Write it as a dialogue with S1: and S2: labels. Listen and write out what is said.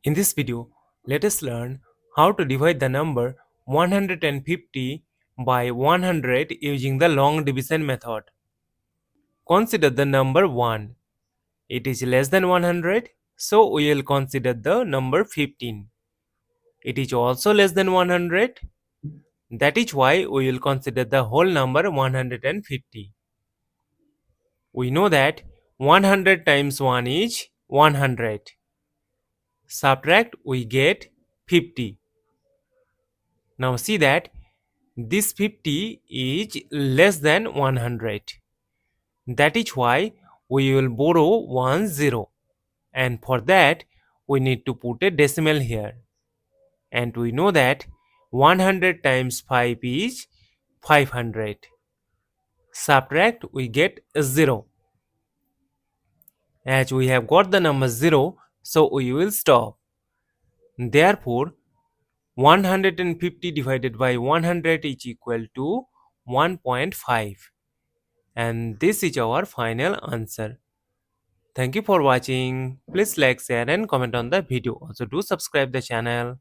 S1: In this video, let us learn how to divide the number 150 by 100 using the long division method. Consider the number 1. It is less than 100, so we will consider the number 15. It is also less than 100, that is why we will consider the whole number 150. We know that 100 times 1 is 100. Subtract, we get 50. Now see that this 50 is less than 100. That is why we will borrow 1 0. And for that, we need to put a decimal here. And we know that 100 times 5 is 500. Subtract, we get 0. As we have got the number 0, so we will stop. Therefore, 150 divided by 100 is equal to 1.5. And this is our final answer. Thank you for watching. Please like, share and comment on the video. Also do subscribe the channel.